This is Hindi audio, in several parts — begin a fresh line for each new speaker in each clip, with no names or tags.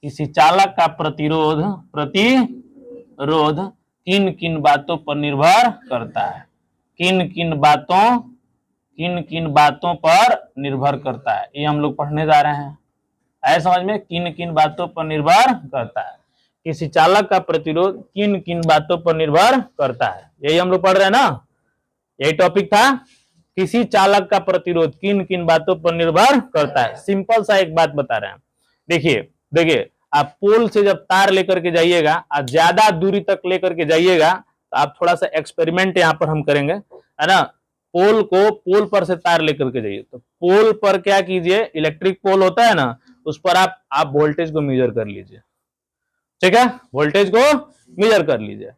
किसी चालक का प्रतिरोध किन किन बातों पर निर्भर करता है? किन किन बातों पर निर्भर करता है, ये हम लोग पढ़ने जा रहे हैं। आए समझ में? किन किन बातों पर निर्भर करता है, किसी चालक का प्रतिरोध किन किन बातों पर निर्भर करता है, यही हम लोग पढ़ रहे हैं ना, यही टॉपिक था। किसी चालक का प्रतिरोध किन किन बातों पर निर्भर करता है। सिंपल सा एक बात बता रहे हैं, देखिए आप पोल से जब तार लेकर के जाइएगा, आप ज्यादा दूरी तक लेकर के जाइएगा, तो आप थोड़ा सा एक्सपेरिमेंट यहाँ पर हम करेंगे, है ना। पोल पर से तार लेकर के जाइए, तो पोल पर क्या कीजिए, इलेक्ट्रिक पोल होता है ना, उस पर आप वोल्टेज को मेजर कर लीजिए, ठीक है, वोल्टेज को मेजर कर लीजिए।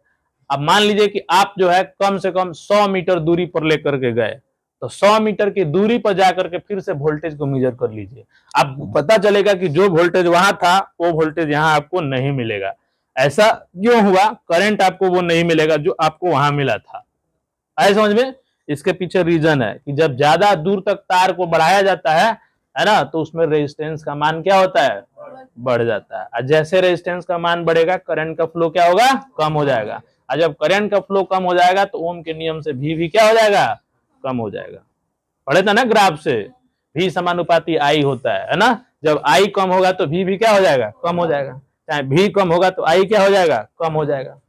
अब मान लीजिए कि आप जो है कम से कम 100 मीटर दूरी पर लेकर के गए, तो 100 मीटर की दूरी पर जाकर के फिर से वोल्टेज को मेजर कर लीजिए। आपको पता चलेगा कि जो वोल्टेज वहां था वो वोल्टेज यहां आपको नहीं मिलेगा। ऐसा क्यों हुआ? करंट आपको वो नहीं मिलेगा जो आपको वहां मिला था। आए समझ में? इसके पीछे रीजन है कि जब ज्यादा दूर तक तार को बढ़ाया जाता है ना, तो उसमें रेजिस्टेंस का मान क्या होता है? बढ़ जाता है। और जैसे रेजिस्टेंस का मान बढ़ेगा, करंट का फ्लो क्या होगा? कम हो जाएगा। और जब करंट का फ्लो कम हो जाएगा तो ओम के नियम से भी क्या हो जाएगा? कम हो जाएगा। पढ़े था ना ग्राफ से, भी समानुपाती आई होता है ना। जब आई कम होगा तो भी क्या हो जाएगा? कम हो जाएगा। चाहे भी कम होगा तो आई क्या हो जाएगा? कम हो जाएगा।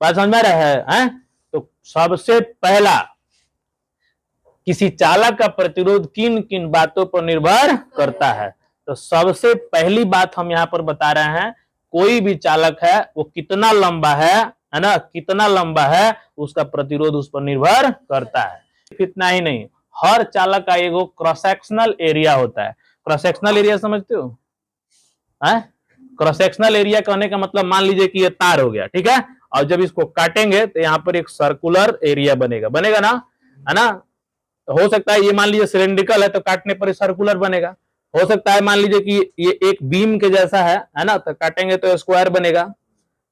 बात समझ में रहा है? तो सबसे पहला, किसी चालक का प्रतिरोध किन किन बातों पर निर्भर करता है, तो सबसे पहली बात हम यहाँ पर बता रहे हैं, कोई भी चालक है वो कितना लंबा है ना, कितना लंबा है उसका प्रतिरोध उस पर निर्भर करता है। इतना ही नहीं, हर चालक का एक क्रॉस सेक्शनल एरिया होता है। क्रॉस सेक्शनल एरिया समझते हो? क्रॉस सेक्शनल एरिया कहने का मतलब, मान लीजिए कि ये तार हो गया, ठीक है, और जब इसको काटेंगे तो यहाँ पर एक सर्कुलर एरिया बनेगा ना, है ना। हो सकता है ये मान लीजिए सिलेंड्रिकल है तो काटने पर सर्कुलर बनेगा। हो सकता है मान लीजिए कि ये एक बीम के जैसा है ना, तो काटेंगे तो स्क्वायर बनेगा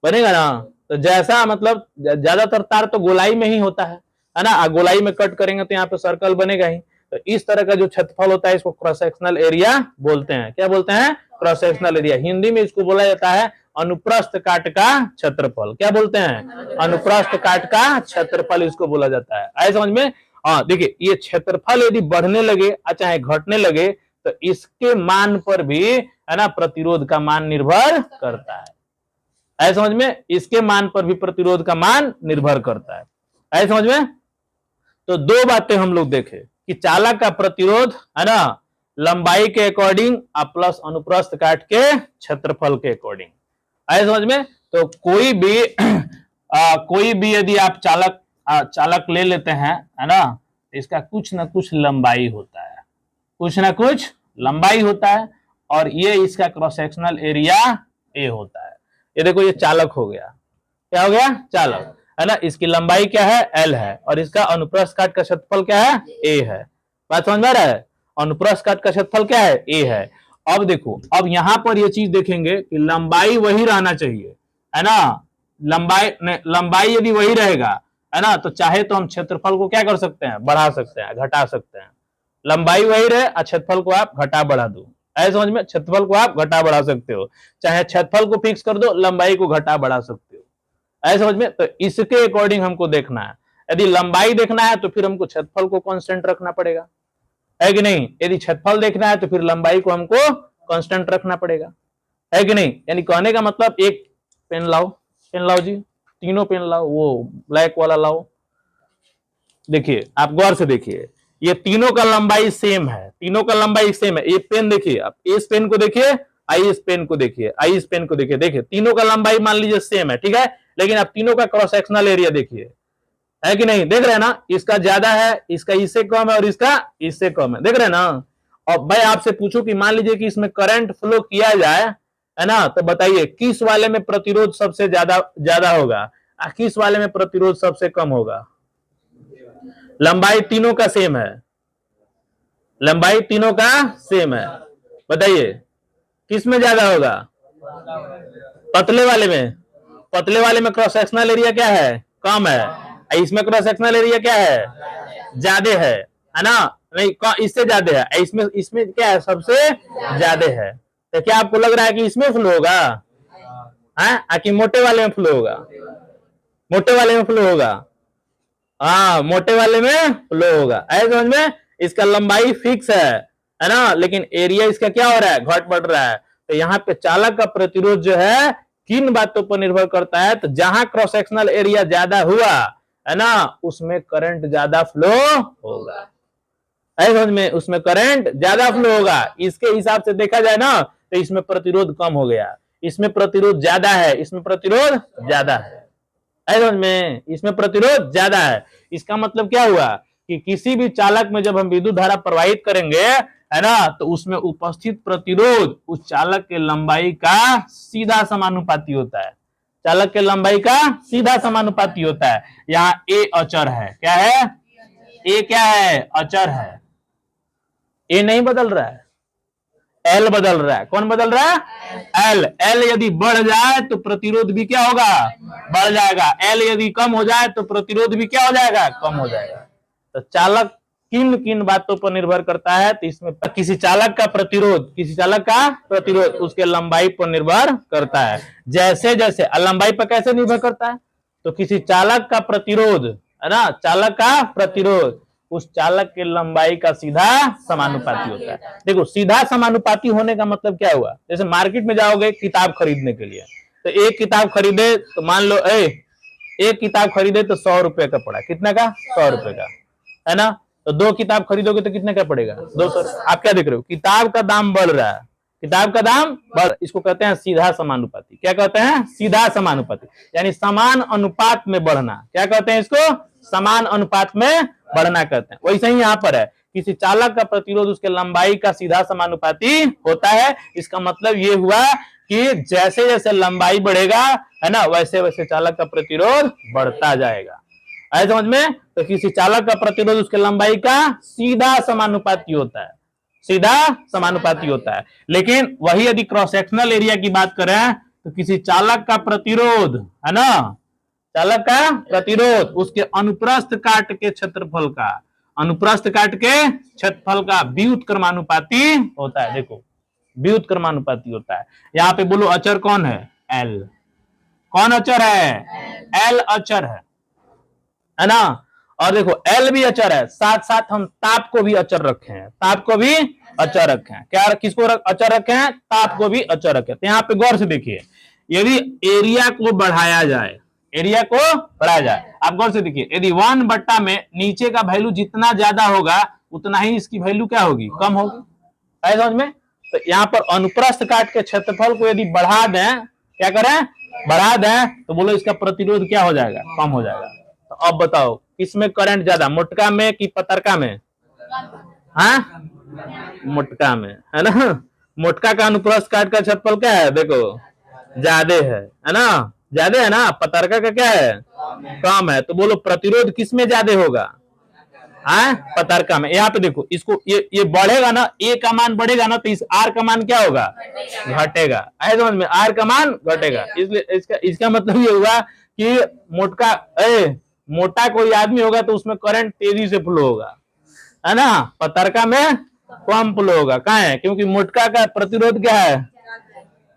ना। तो जैसा मतलब ज्यादातर तार तो गोलाई में ही होता है ना, गोलाई में कट करेंगे तो यहाँ पे सर्कल बनेगा ही। तो इस तरह का जो क्षेत्रफल होता है इसको क्रॉस सेक्शनल एरिया बोलते हैं। क्या बोलते हैं? Cross sectional area. हिंदी में इसको बोला जाता है अनुप्रस्थ काट का क्षेत्रफल। क्या बोलते हैं? अनुप्रस्थ काट का क्षेत्रफल इसको बोला जाता है। आए समझ में? देखिए, ये क्षेत्रफल यदि बढ़ने लगे चाहे घटने लगे तो इसके मान पर भी, है ना, प्रतिरोध का मान निर्भर करता है। ऐसा समझ में? इसके मान पर भी प्रतिरोध का मान निर्भर करता है। ऐसा समझ में? तो दो बातें हम लोग देखे कि चालक का प्रतिरोध, है ना, लंबाई के अकॉर्डिंग प्लस अनुप्रस्थ काट के क्षेत्रफल के अकॉर्डिंग। ऐसा समझ में? तो कोई भी यदि आप चालक ले लेते हैं, है ना, इसका कुछ ना कुछ लंबाई होता है, और ये इसका क्रॉस सेक्शनल एरिया ए होता है। ये देखो, ये चालक हो गया। क्या हो गया? चालक, है ना। इसकी लंबाई क्या है? एल है, और इसका अनुप्रस्थ काट का क्षेत्रफल क्या है? ए है। बात समझ में आ रहा है? अनुप्रस्थ काट का क्षेत्रफल क्या है? ए है। अब देखो, अब यहां पर ये चीज देखेंगे कि लंबाई वही रहना चाहिए, है ना। लंबाई यदि वही रहेगा, है ना, तो चाहे तो हम क्षेत्रफल को क्या कर सकते हैं? बढ़ा सकते हैं, घटा सकते हैं। लंबाई वही रहे, क्षेत्रफल को आप घटा बढ़ा दो। ऐसे समझ में? क्षेत्रफल को आप घटा बढ़ा सकते हो, चाहे क्षेत्रफल को फिक्स कर दो, लंबाई को घटा बढ़ा सकते हो। ऐसे समझ में? तो इसके अकॉर्डिंग हमको देखना है। यदि लंबाई देखना है तो फिर हमको क्षेत्रफल को कांस्टेंट रखना पड़ेगा, है कि नहीं। यदि क्षेत्रफल देखना है तो फिर लंबाई को हमको कांस्टेंट रखना पड़ेगा, है कि नहीं। यानी कहने का मतलब, एक पेन लाओ जी, तीनों पेन लाओ, वो ब्लैक वाला लाओ। देखिए, आप गौर से देखिए, ये तीनों का लंबाई सेम है, ये पेन देखिए, आप इस पेन को देखिए, इस पेन को देखिए, देखिए तीनों का लंबाई मान लीजिए सेम है, ठीक है। लेकिन आप तीनों का क्रॉस सेक्शनल एरिया देखिए, है कि नहीं। देख रहे हैं ना, इसका ज्यादा है, इसका इससे कम है, और इसका इससे कम है। देख रहे हैं ना। और मैं आपसे पूछूं कि मान लीजिए कि इसमें करंट फ्लो किया जाए, है ना, तो बताइए किस वाले में प्रतिरोध सबसे ज्यादा होगा, किस वाले में प्रतिरोध सबसे कम होगा। लंबाई तीनों का सेम है, बताइए किस में ज्यादा होगा? पतले वाले में क्रॉस सेक्शनल एरिया क्या है? कम है। इसमें क्रॉस सेक्शनल एरिया क्या है? ज्यादा है ना। नहीं, इससे ज्यादा है। इसमें क्या है? सबसे ज्यादा है। तो क्या आपको लग रहा है कि इसमें फ्लो होगा? हाँ, कि मोटे वाले में फ्लो होगा? मोटे वाले में फ्लो होगा। हाँ, मोटे वाले में फ्लो होगा। ऐसे समझ में, इसका लंबाई फिक्स है ना, लेकिन एरिया इसका क्या हो रहा है? घट बढ़ रहा है। तो यहाँ पे चालक का प्रतिरोध जो है किन बातों पर निर्भर करता है? तो जहां क्रॉस सेक्शनल एरिया ज्यादा हुआ है ना, उसमें करंट ज्यादा फ्लो होगा। ऐसे समझ में, उसमें करंट ज्यादा फ्लो होगा। इसके हिसाब से देखा जाए ना, तो इसमें प्रतिरोध कम हो गया, इसमें प्रतिरोध ज्यादा है, इसमें प्रतिरोध ज्यादा है। समझ में, इसमें प्रतिरोध ज्यादा है। इसका मतलब क्या हुआ कि किसी भी चालक में जब हम विद्युत धारा प्रवाहित करेंगे, है ना, तो उसमें उपस्थित प्रतिरोध उस चालक के लंबाई का सीधा समानुपाती होता है। चालक के लंबाई का सीधा समानुपाती होता है। यहाँ ए अचर है। क्या है? ए क्या है? अचर है। ए नहीं बदल रहा है, एल बदल रहा है। कौन बदल रहा है? एल। एल यदि बढ़ जाए तो प्रतिरोध भी क्या होगा? बढ़ जाएगा। एल यदि कम हो जाए तो प्रतिरोध भी क्या हो जाएगा? कम हो जाएगा। तो चालक किन किन बातों पर निर्भर करता है? तो इसमें किसी चालक का प्रतिरोध उसके लंबाई पर निर्भर करता है। जैसे जैसे लंबाई पर कैसे निर्भर करता है? तो किसी चालक का प्रतिरोध, है ना, चालक का प्रतिरोध उस चालक के लंबाई का सीधा समानुपाती होता है। देखो, सीधा समानुपाती होने का मतलब क्या हुआ? जैसे मार्केट में जाओगे किताब खरीदने के लिए, तो एक किताब खरीदे तो मान लो एक किताब खरीदे तो 100 रुपए का पड़ा। कितना का? 100 रुपए का, है ना। तो 2 किताब खरीदोगे तो कितने का पड़ेगा? 200। आप क्या देख रहे हो? किताब का दाम बढ़ रहा है, किताब का दाम बढ़। इसको कहते हैं सीधा समानुपाती। क्या कहते हैं? सीधा समानुपाती, यानी समान अनुपात में बढ़ना। क्या कहते हैं इसको? समान अनुपात में बढ़ना कहते हैं। वैसे ही यहाँ पर है, किसी चालक का प्रतिरोध उसके लंबाई का सीधा समानुपाती होता है। इसका मतलब ये हुआ कि जैसे जैसे लंबाई बढ़ेगा, है ना, वैसे वैसे चालक का प्रतिरोध बढ़ता जाएगा। ऐसे समझ में, तो किसी चालक का प्रतिरोध उसके लंबाई का सीधा समानुपाती होता है, सीधा समानुपाती होता है। लेकिन वही यदि क्रॉस सेक्शनल एरिया की बात करें तो किसी चालक का प्रतिरोध, है ना, चालक का प्रतिरोध उसके अनुप्रस्थ काट के क्षेत्रफल का, अनुप्रस्थ काट के क्षेत्रफल का व्युत्क्रमानुपाती होता है। देखो, व्युत्क्रमानुपाती होता है। यहाँ पे बोलो अचर कौन है? एल। कौन अचर है? एल अचर है ना। और देखो, एल भी अचर है, साथ साथ हम ताप को भी अचर रखे हैं, ताप को भी अचर रखे हैं। क्या किसको अचर रखे हैं? ताप को भी अचर रखे हैं। तो यहाँ पे गौर से देखिए, यदि एरिया को बढ़ाया जाए, एरिया को बढ़ाया जाए, आप गौर से देखिए, यदि 1/, में नीचे का वैल्यू जितना ज्यादा होगा उतना ही इसकी वैल्यू क्या होगी? कम होगी। है समझ में? तो यहाँ पर अनुप्रस्थ काट के क्षेत्रफल को यदि बढ़ा दें, क्या करें? बढ़ा दें, तो बोलो इसका प्रतिरोध क्या हो जाएगा? कम हो जाएगा। तो अब बताओ, किसमें करंट ज्यादा, मोटका में कि पतरका में? हाँ, मोटका में, है ना। मोटका का अनुप्रस्थ काट का क्षेत्रफल क्या है? देखो, ज्यादा है ना, ज्यादा है ना। पतरका का क्या है? कम है। तो बोलो प्रतिरोध किसमें ज्यादा होगा? पतरका में। यहाँ पे देखो, इसको ये बढ़ेगा ना, ए का मान बढ़ेगा ना, तो इस आर का मान क्या होगा? घटेगा। ऐसे समझ में, आर का मान घटेगा। इसलिए इसका मतलब ये हुआ कि मोटा कोई आदमी होगा तो उसमें करंट तेजी से फ्लो होगा, है ना। पतरका में कम फ्लो होगा। कहाँ है? क्योंकि मोटका का प्रतिरोध क्या है?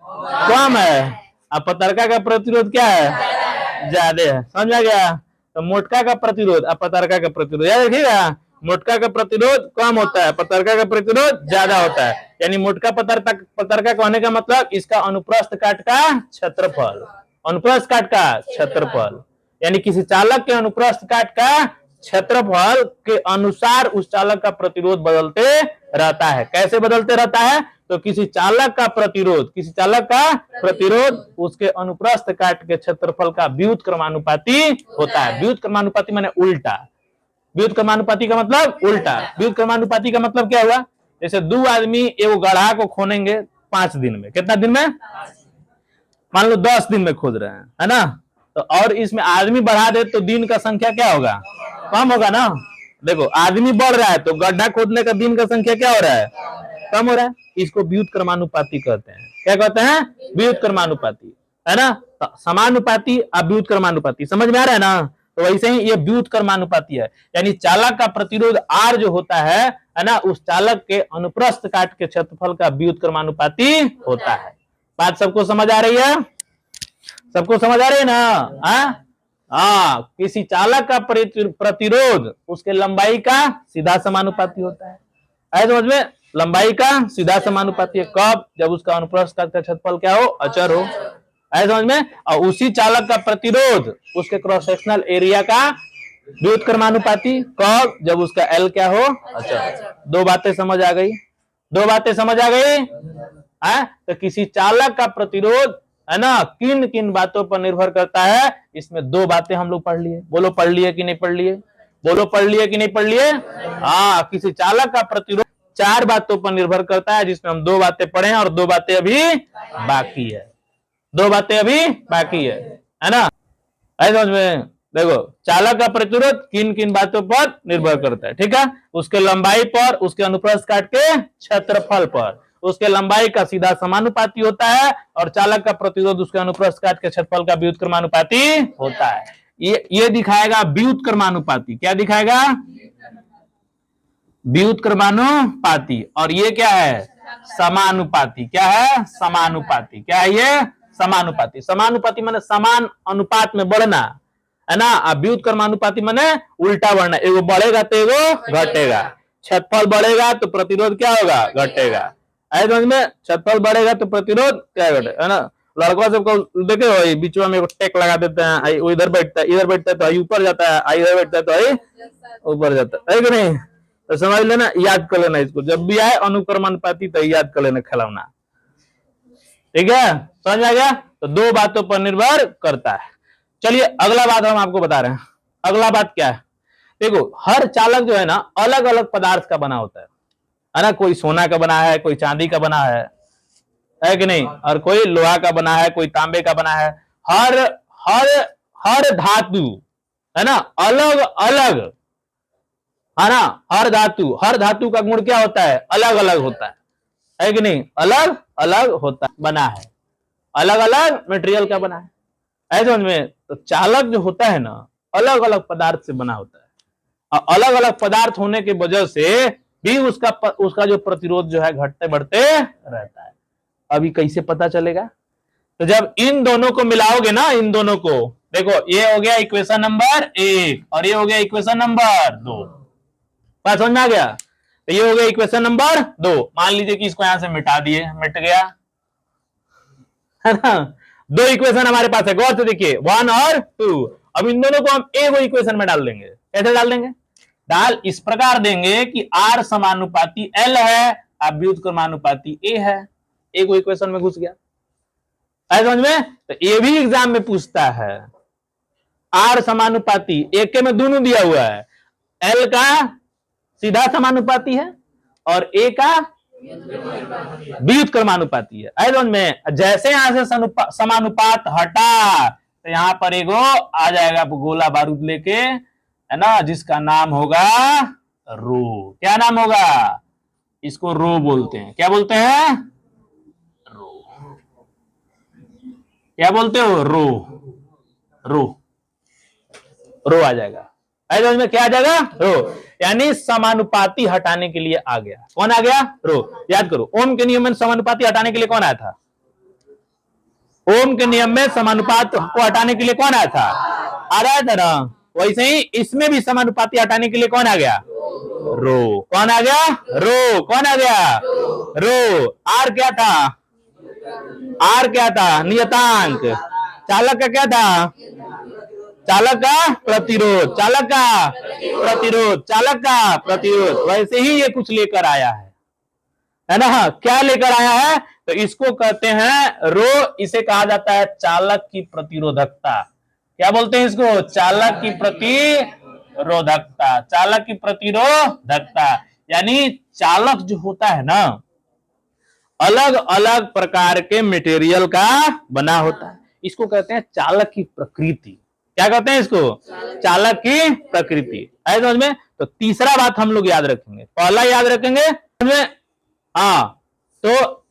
कम है। अब पतरका का प्रतिरोध क्या है? ज्यादा है। समझ आ गया? तो मोटका का प्रतिरोध और पतरका का प्रतिरोध याद रखिएगा। मोटका का प्रतिरोध कम होता है, पतरका का प्रतिरोध ज्यादा होता है। यानी मोटका पतरका कहने का मतलब इसका अनुप्रस्थ काट का क्षेत्रफल, अनुप्रस्थ काट का क्षेत्रफल, यानी किसी चालक के अनुप्रस्थ काट का क्षेत्रफल के अनुसार उस चालक का प्रतिरोध बदलते रहता है। कैसे बदलते रहता है? तो किसी चालक का प्रतिरोध उसके अनुप्रस्थ काट के क्षेत्रफल का व्युत्क्रमानुपाती होता है। व्युत्क्रमानुपाती माने उल्टा। व्युत्क्रमानुपाती का मतलब उल्टा। व्युत्क्रमानुपाती का मतलब क्या हुआ? जैसे 2 आदमी एगो गड्ढा को खोदेंगे 5 दिन में। कितना दिन में? मान लो 10 दिन में खोद रहे हैं, है ना। तो और इसमें आदमी बढ़ा दे तो दिन का संख्या क्या होगा? कम होगा ना। देखो, आदमी बढ़ रहा है तो गड्ढा खोदने का दिन का संख्या क्या हो रहा है? कम हो रहा है। इसको व्युत्क्रमानुपाती कहते हैं। क्या कहते हैं? व्युत्क्रमानुपाती, है ना। तो समानुपाती और व्युत्क्रमानुपाती समझ में आ रहा है ना। तो वैसे ही ये व्युत्क्रमानुपाती है, यानी चालक का प्रतिरोध आर जो होता है है ना, उस चालक के अनुप्रस्थ काट के क्षेत्रफल का व्युत्क्रमानुपाती होता है। बात सबको समझ आ रही है? सबको समझ आ रही है ना? हाँ, किसी चालक का प्रतिरोध उसके लंबाई का सीधा समानुपाती होता है। आए समझ में? लंबाई का सीधा समानुपाती है। कब? जब उसका अनुप्रस्थ काट का क्षेत्रफल क्या हो? अचर हो। आए समझ में? और उसी चालक का प्रतिरोध उसके क्रॉस सेक्शनल एरिया का व्युत्क्रमानुपाती। कब? जब उसका एल क्या हो? अचर। दो बातें समझ आ गई? दो बातें समझ आ गई? तो किसी चालक का प्रतिरोध है ना किन किन बातों पर निर्भर करता है, इसमें दो बातें हम लोग पढ़ लिए। बोलो पढ़ लिए कि नहीं पढ़ लिए? बोलो पढ़ लिए कि नहीं पढ़ लिए? हाँ, किसी चालक का प्रतिरोध चार बातों पर निर्भर करता है, जिसमें हम दो बातें पढ़े हैं और दो बातें अभी बाकी है। दो बातें अभी बाकी है ना? समझ में? देखो, चालक का प्रतिरोध किन किन बातों पर निर्भर करता है, ठीक है? उसके लंबाई पर, उसके अनुप्रस्थ काट के क्षेत्रफल पर। उसके लंबाई का सीधा समानुपाती होता है और चालक का प्रतिरोध उसके अनुप्रस्थ काट के क्षेत्रफल का व्युत्क्रमानुपाती होता है। ये दिखाएगा व्युत्क्रमानुपाती। क्या दिखाएगा? व्युत्क्रमानुपाती। और ये क्या है? समानुपाती। क्या है? समानुपाती। क्या है ये? समानुपाती। समानुपाती माने समान अनुपात में बढ़ना, है ना? व्युत्क्रमानुपाती माने उल्टा बढ़ना। एगो बढ़ेगा तो एगो घटेगा। क्षेत्रफल बढ़ेगा तो प्रतिरोध क्या होगा? घटेगा। समझ में? क्षेत्रफल बढ़ेगा तो प्रतिरोध क्या घटेगा, है ना? लड़का सबको देखे बीच में टेक लगा देते हैं, इधर बैठता है, इधर बैठता है तो ऊपर जाता है, इधर बैठता है तो ऊपर जाता है कि नहीं? तो समझ लेना, याद कर लेना इसको। जब भी आए अनुक्रमानुपाती तो याद कर लेना, खिलौना। ठीक है? समझ आ गया? तो दो बातों पर निर्भर करता है। चलिए अगला बात हम आपको बता रहे हैं। अगला बात क्या है? देखो, हर चालक जो है ना अलग अलग पदार्थ का बना होता है ना? कोई सोना का बना है, कोई चांदी का बना है कि नहीं? और कोई लोहा का बना है, कोई तांबे का बना है। हर हर हर धातु, है ना, अलग अलग, है ना? हर धातु का गुण क्या होता है? अलग अलग होता है कि नहीं? अलग अलग होता है, बना है, अलग अलग मटेरियल का बना है। ऐसे समझ में? तो चालक जो होता है ना अलग अलग पदार्थ से बना होता है, और अलग अलग पदार्थ होने की वजह से भी उसका जो प्रतिरोध जो है घटते बढ़ते रहता है। अभी कैसे पता चलेगा? तो जब इन दोनों को मिलाओगे ना, इन दोनों को, देखो ये हो गया इक्वेशन नंबर 1 और ये हो गया इक्वेशन नंबर 2। बात समझ में आ गया? तो ये हो गया इक्वेशन नंबर 2। मान लीजिए कि इसको यहां से मिटा दिए, मिट गया, है ना? दो इक्वेशन हमारे पास है, गौर से देखिए, 1 और 2। अब इन दोनों को हम एक इक्वेशन में डाल देंगे। कैसे डाल देंगे? इस प्रकार देंगे कि R समानुपाती L है, अब व्युत्क्रमानुपाती A है। एक इक्वेशन में घुस गया। समझ में? तो ये भी एग्जाम में पूछता है। R समानुपाती, एक में दोनों दिया हुआ है, L का सीधा समानुपाती है और A का व्युत्क्रमानुपाती है। समझ में? जैसे यहां से समानुपात हटा तो यहां पर एगो आ जाएगा गोला बारूद लेके, है ना, जिसका नाम होगा रो। क्या नाम होगा? इसको रो बोलते हैं। क्या बोलते हैं? रो। क्या बोलते हो? रो। रो रो आ जाएगा। समझ में? क्या आ जाएगा? रो। यानी समानुपाती हटाने के लिए आ गया। कौन आ गया? रो। याद करो, ओम के नियम में समानुपाती हटाने के लिए कौन आया था? ओम के नियम में समानुपात को हटाने के लिए कौन आया था? आ रहा था ना? वैसे ही इसमें भी समानुपाती हटाने के लिए कौन आ गया? रो। कौन आ गया? रो। कौन आ गया? रो। आर क्या था? आर क्या था? नियतांक। चालक का क्या था? चालक का प्रतिरोध। चालक का प्रतिरोध। चालक का प्रतिरोध। वैसे ही ये कुछ लेकर आया है ना? क्या लेकर आया है? तो इसको कहते हैं रो। इसे कहा जाता है चालक की प्रतिरोधकता। क्या बोलते हैं इसको? चालक की प्रतिरोधकता। चालक की प्रतिरोधकता यानी चालक जो होता है ना अलग अलग प्रकार के मटेरियल का बना होता है। इसको कहते हैं चालक की प्रकृति। क्या कहते हैं इसको? चालक की प्रकृति। है समझ में? तो तीसरा बात हम लोग याद रखेंगे। पहला याद रखेंगे समझ में? हाँ, तो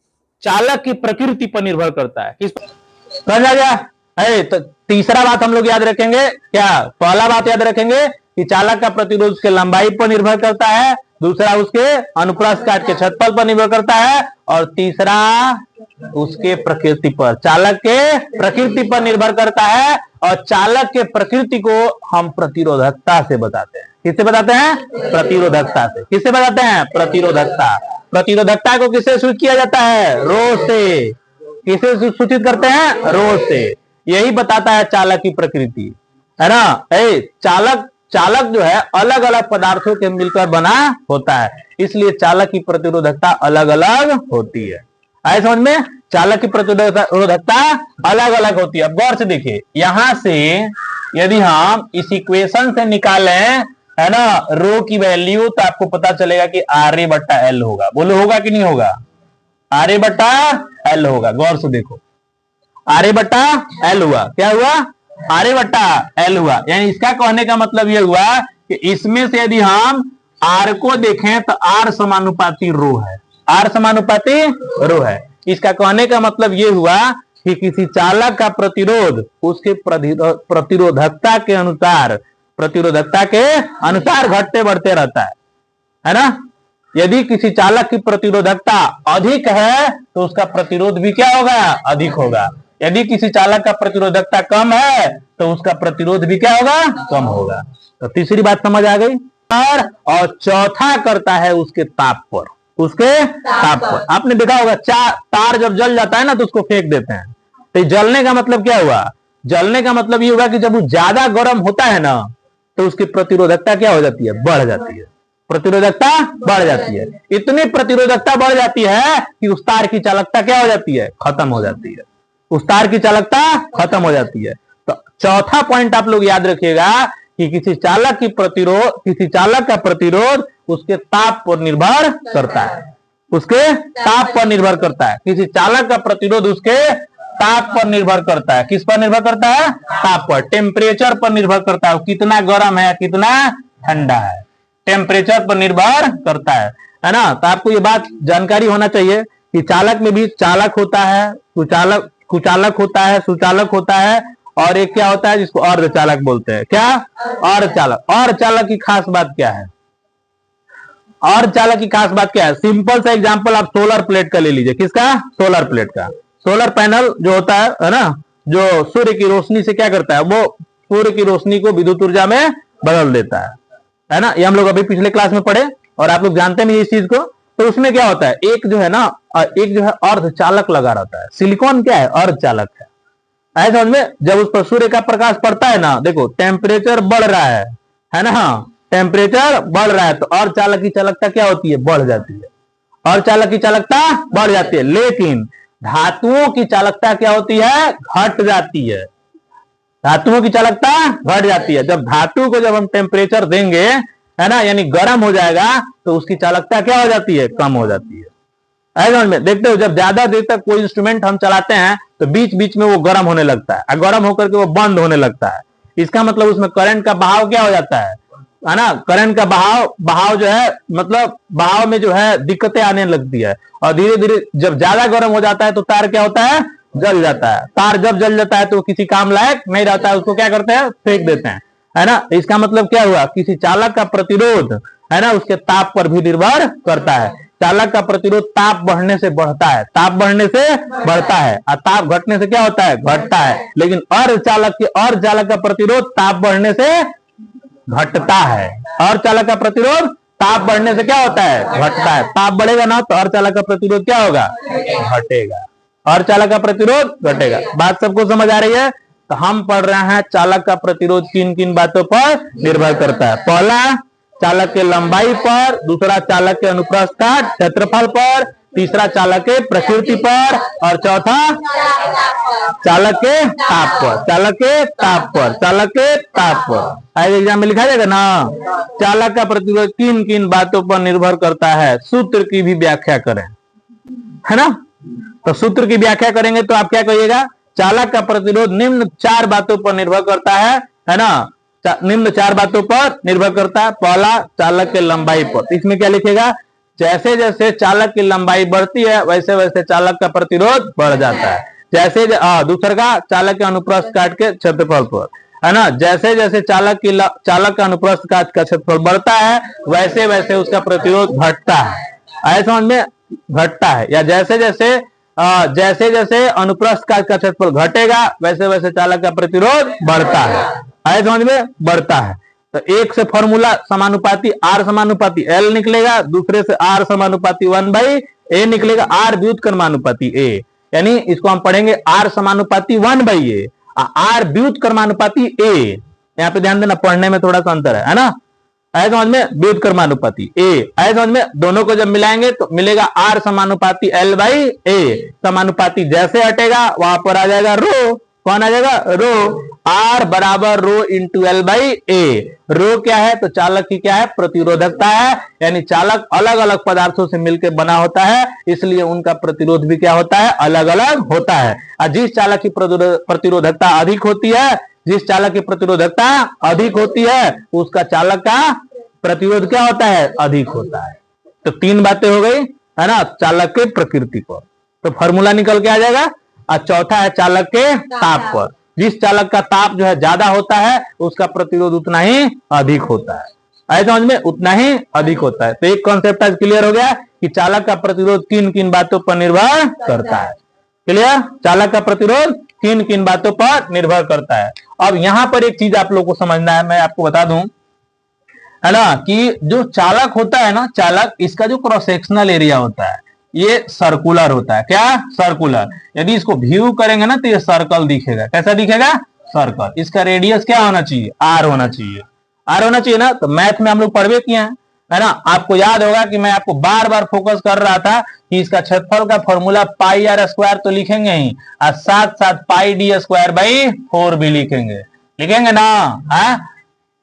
चालक की प्रकृति पर निर्भर करता है। किस समझ आ गया? है तो तीसरा बात हम लोग याद रखेंगे। क्या? पहला बात याद रखेंगे कि चालक का प्रतिरोध उसके लंबाई पर निर्भर करता है, दूसरा उसके अनुप्रस्थ काट के क्षेत्रफल पर निर्भर करता है, और तीसरा उसके प्रकृति पर, चालक के प्रकृति पर निर्भर करता है। और चालक के प्रकृति को हम प्रतिरोधकता से बताते हैं। किससे बताते हैं? प्रतिरोधकता से। किससे बताते हैं? प्रतिरोधकता। प्रतिरोधकता को किससे सूचित किया जाता है? रो से। किसे सूचित करते हैं? रो से। यही बताता है चालक की प्रकृति, है ना। चालक जो है अलग अलग पदार्थों के मिलकर बना होता है, इसलिए चालक की प्रतिरोधकता अलग अलग होती है। आए समझ में? चालक की प्रतिरोधकता अलग अलग होती है। अब गौर से देखिए, यहां से यदि हम इस इक्वेशन से निकालें, है ना, रो की वैल्यू, तो आपको पता चलेगा कि RA/L होगा। बोलो होगा कि नहीं होगा? RA/L होगा। गौर से देखो, RA/L हुआ। क्या हुआ? RA/L हुआ। यानी इसका कहने का मतलब यह हुआ कि इसमें से यदि हम R को देखें तो R समानुपाती रो है। R समानुपाती रो है। इसका कहने का मतलब यह हुआ कि किसी चालक का प्रतिरोध उसके प्रतिरोधकता के अनुसार घटते बढ़ते रहता है ना। यदि किसी चालक की प्रतिरोधकता अधिक है तो उसका प्रतिरोध भी क्या होगा? अधिक होगा। यदि किसी चालक का प्रतिरोधकता कम है तो उसका प्रतिरोध भी क्या होगा? कम होगा। तो तीसरी बात समझ आ गई। और चौथा करता है उसके ताप पर। उसके ताप पर आपने देखा होगा, तार जब जल जाता है ना तो उसको फेंक देते हैं। तो जलने का मतलब क्या हुआ? जलने का मतलब ये होगा कि जब वो ज्यादा गर्म होता है ना तो उसकी प्रतिरोधकता क्या हो जाती है? बढ़ जाती है। प्रतिरोधकता बढ़ जाती है। इतनी प्रतिरोधकता बढ़ जाती है कि उस तार की चालकता क्या हो जाती है? खत्म हो जाती है। उस तार की चालकता खत्म हो जाती है। तो चौथा पॉइंट आप लोग याद रखिएगा कि किसी चालक का प्रतिरोध उसके ताप पर निर्भर करता है। उसके ताप पर निर्भर करता है। किसी चालक का प्रतिरोध उसके ताप पर निर्भर करता है। किस पर निर्भर करता है? ताप पर। टेम्परेचर पर निर्भर करता है, कितना गर्म है कितना ठंडा है, टेम्परेचर पर निर्भर करता है ना। तो आपको ये बात जानकारी होना चाहिए कि चालक में भी चालक होता है, कुचालक होता है, सुचालक होता है, और एक क्या होता है जिसको अर्धचालक बोलते हैं। क्या? अर्धचालक। अर्धचालक की खास बात क्या है? अर्धचालक की खास बात क्या है? सिंपल सा एग्जांपल आप सोलर प्लेट का ले लीजिए। किसका? सोलर प्लेट का। सोलर पैनल जो होता है ना, जो सूर्य की रोशनी से क्या करता है? वो सूर्य की रोशनी को विद्युत ऊर्जा में बदल देता है ना। ये हम लोग अभी पिछले क्लास में पढ़े और आप लोग जानते नहीं इस चीज को। तो उसमें क्या होता है? एक जो है अर्धचालक लगा रहता है। सिलिकॉन क्या है? अर्धचालक है। ऐसे समझ में, जब उस पर सूर्य का प्रकाश पड़ता है ना, देखो टेम्परेचर बढ़ रहा है ना। टेम्परेचर बढ़ रहा है तो अर्धचालक की चालकता क्या होती है? बढ़ जाती है। अर्धचालक की चालकता बढ़ जाती है। लेकिन धातुओं की चालकता क्या होती है? घट जाती है। धातुओं की चालकता घट जाती है। जब धातु को हम टेम्परेचर देंगे, है ना, यानी गर्म हो जाएगा, तो उसकी चालकता क्या हो जाती है? कम हो जाती है। ऐसा में देखते हो, जब ज्यादा देर तक कोई इंस्ट्रूमेंट हम चलाते हैं तो बीच बीच में वो गर्म होने लगता है, और गर्म होकर के वो बंद होने लगता है। इसका मतलब उसमें करंट का बहाव क्या हो जाता है ना। करंट का बहाव जो है, मतलब बहाव में जो है दिक्कतें आने लगती है, और धीरे धीरे जब ज्यादा गर्म हो जाता है तो तार क्या होता है? जल जाता है। तार जब जल जाता है तो किसी काम लायक नहीं रहता है, उसको क्या करते हैं? फेंक देते हैं, है ना। इसका मतलब क्या हुआ? किसी चालक का प्रतिरोध, है ना, उसके ताप पर भी निर्भर करता है। चालक का प्रतिरोध ताप बढ़ने से बढ़ता है, ताप बढ़ने से बढ़ता है, और ताप घटने से क्या होता है? घटता है। लेकिन अर्धचालक का प्रतिरोध ताप बढ़ने से घटता है। अर्धचालक का प्रतिरोध ताप बढ़ने से क्या होता है? घटता है। ताप बढ़ेगा ना तो अर्धचालक का प्रतिरोध क्या होगा? घटेगा। अर्धचालक का प्रतिरोध घटेगा। बात सबको समझ आ रही है? तो हम पढ़ रहे हैं चालक का प्रतिरोध किन किन बातों पर निर्भर करता है। पहला, चालक के लंबाई पर, दूसरा चालक के अनुप्रस्थ काट क्षेत्रफल पर, तीसरा चालक के प्रकृति पर, और चौथा चालक के ताप पर। चालक के ताप पर, चालक के ताप पर। आज एग्जाम में लिखा जाएगा ना, चालक का प्रतिरोध किन किन बातों पर निर्भर करता है। सूत्र की भी व्याख्या करें, है ना। तो सूत्र की व्याख्या करेंगे तो आप क्या कहिएगा? चालक का प्रतिरोध निम्न 4 बातों पर निर्भर करता है ना। निम्न 4 बातों पर निर्भर करता है। पहला, चालक के लंबाई पर। इसमें क्या लिखेगा? जैसे जैसे चालक की लंबाई बढ़ती है वैसे वैसे चालक का प्रतिरोध बढ़ जाता है। जैसे दूसरा का चालक के अनुप्रस्थ काट के क्षेत्रफल पर। है ना। जैसे जैसे चालक का अनुप्रस्थ काट का क्षेत्रफल बढ़ता है वैसे वैसे उसका प्रतिरोध घटता है। ऐसे समझ में, घटता है। या जैसे जैसे अनुप्रस्थ काट का क्षेत्रफल घटेगा वैसे वैसे चालक का प्रतिरोध बढ़ता है। ऐसे समझ में, बढ़ता है। तो एक से फॉर्मूला समानुपाती R समानुपाती L निकलेगा, दूसरे से R समानुपाती 1/A निकलेगा, R व्युत्क्रमानुपाती A, यानी इसको हम पढ़ेंगे R समानुपाती 1/A, R व्युत्क्रमानुपाती A। यहाँ पे ध्यान देना, पढ़ने में थोड़ा सा अंतर है ना। ऐसे समझ में, व्युत्क्रमानुपाती A, ऐसे समझ में, दोनों को जब मिलाएंगे तो मिलेगा R समानुपाती L/A। समानुपाती जैसे हटेगा वहां पर आ जाएगा रो। कौन आ जाएगा? रो। R बराबर रो इंटू L/A। रो क्या है? तो चालक की क्या है? प्रतिरोधकता है। यानी चालक अलग अलग पदार्थों से मिलकर बना होता है, इसलिए उनका प्रतिरोध भी क्या होता है? अलग अलग होता है। और जिस चालक की प्रतिरोधकता अधिक होती है, जिस चालक की प्रतिरोधकता अधिक होती है उसका चालक का प्रतिरोध क्या होता है? अधिक होता है। तो तीन बातें हो गई है ना चालक के प्रकृति पर। तो फॉर्मूला निकल के आ जाएगा। और चौथा है चालक के ताप पर। जिस चालक का ताप जो है ज्यादा होता है उसका प्रतिरोध उतना ही अधिक होता है। ऐसे समझ में, उतना ही अधिक होता है। तो एक कॉन्सेप्ट आज क्लियर हो गया कि चालक का प्रतिरोध किन किन बातों पर निर्भर करता है। क्लियर? चालक का प्रतिरोध किन किन बातों पर निर्भर करता है। अब यहां पर एक चीज आप लोगों को समझना है, मैं आपको बता दूं, है ना, कि जो चालक होता है ना, चालक, इसका जो क्रॉस सेक्शनल एरिया होता है ये सर्कुलर होता है। क्या? सर्कुलर। यदि इसको व्यू करेंगे ना तो ये सर्कल दिखेगा। कैसा दिखेगा? सर्कल। इसका रेडियस क्या होना चाहिए? R होना चाहिए। R होना चाहिए ना। तो मैथ में हम लोग पढ़वे किए हैं, है ना। आपको याद होगा कि मैं आपको बार बार फोकस कर रहा था कि इसका क्षेत्रफल का फॉर्मूला πr² तो लिखेंगे ही, और साथ साथ πd²/4 भी लिखेंगे। लिखेंगे ना?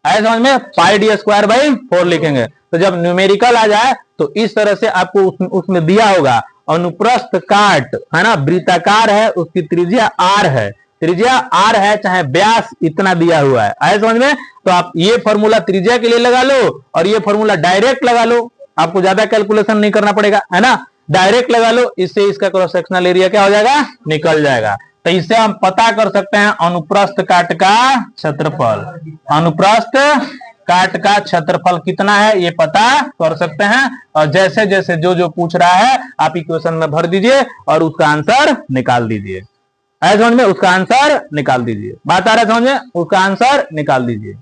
ऐसे समझ में, πd²/4 लिखेंगे। तो जब न्यूमेरिकल आ जाए तो इस तरह से आपको उसमें दिया होगा अनुप्रस्थ काट, है ना, वृत्ताकार है, उसकी त्रिज्या R है, त्रिज्या R है, चाहे व्यास इतना दिया हुआ है। ऐसे समझ में। तो आप ये फॉर्मूला त्रिज्या के लिए लगा लो और ये फॉर्मूला डायरेक्ट लगा लो, आपको ज्यादा कैलकुलेशन नहीं करना पड़ेगा, है ना। डायरेक्ट लगा लो, इससे इसका क्रॉस सेक्शनल एरिया क्या हो जाएगा? निकल जाएगा। तो इससे हम पता कर सकते हैं अनुप्रस्थ काट का क्षेत्रफल। अनुप्रस्थ काट का क्षेत्रफल कितना है ये पता कर सकते हैं। और जैसे जैसे जो जो पूछ रहा है आप इक्वेशन में भर दीजिए और उसका आंसर निकाल दीजिए। ऐसे समझ में, उसका आंसर निकाल दीजिए। बात आ रहा है समझ में? उसका आंसर निकाल दीजिए,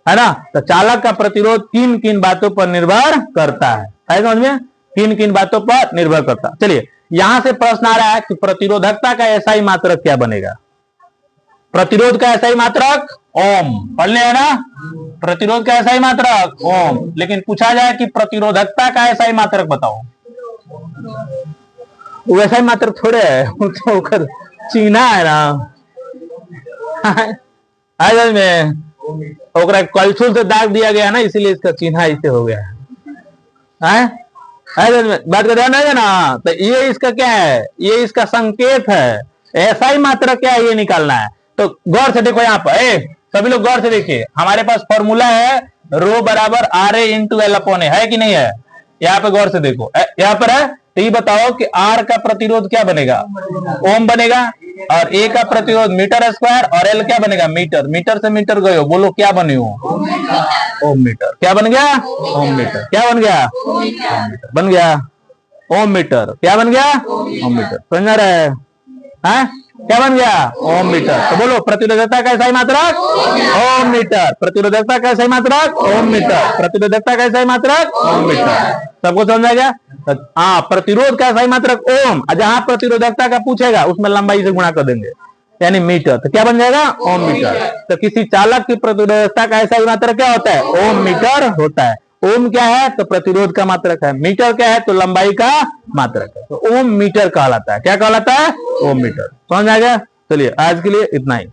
है ना। तो चालक का प्रतिरोध किन किन बातों पर निर्भर करता है? ऐसे समझ में, किन किन बातों पर निर्भर करता है। चलिए, यहां से प्रश्न आ रहा है कि प्रतिरोधकता का ऐसा ही मात्रक क्या बनेगा? प्रतिरोध का ऐसा ही मात्रक ओम। पढ़ लिया है ना? प्रतिरोध का ऐसा ही मात्रक ओम। लेकिन पूछा जाए कि प्रतिरोधकता का ऐसा ही मात्रक बताओ, वैसा ही मात्रक थोड़े है, तो चिन्हा है ना। में कलछुल से दाग दिया गया ना, इसीलिए इसका चिन्हा इसे हो गया है। बात कर ध्यान है ना। तो ये इसका क्या है? ये इसका संकेत है। ऐसा ही मात्रक क्या है ये निकालना है। तो गौर से देखो यहाँ पर, सभी लोग गौर से देखिए, हमारे पास फॉर्मूला है रो बराबर RA इंटू L/A, है कि नहीं है? यहाँ पे गौर से देखो, यहाँ पर है। तो ये बताओ कि R का प्रतिरोध क्या बनेगा? ओम बनेगा। और A का प्रतिरोध मीटर स्क्वायर, और L क्या बनेगा? मीटर। मीटर से मीटर गए हो, बोलो क्या बने हो? ओम मीटर। क्या बन गया? ओम मीटर। क्या बन गया? ओम मीटर बन गया। ओम मीटर क्या बन गया? ओम मीटर। समझ रहा है? क्या बन गया? ओम मीटर। तो बोलो प्रतिरोधकता का सही मात्रक ओम मीटर। प्रतिरोधकता का सही मात्रक ओम मीटर। प्रतिरोधकता का सही मात्रक ओम मीटर। सबको समझ आ गया? हाँ, प्रतिरोध का सही मात्रक ओम। जहां प्रतिरोधकता का पूछेगा उसमें लंबाई से गुणा कर देंगे, यानी मीटर। तो क्या बन जाएगा? ओम मीटर। तो किसी चालक की प्रतिरोधकता का ऐसा मात्रक क्या होता है? ओम मीटर होता है। ओम क्या है? तो प्रतिरोध का मात्रक है। मीटर क्या है? तो लंबाई का मात्रक है। तो ओम मीटर कहलाता है। क्या कहलाता है? ओम मीटर। समझ आ गया? चलिए, आज के लिए इतना ही।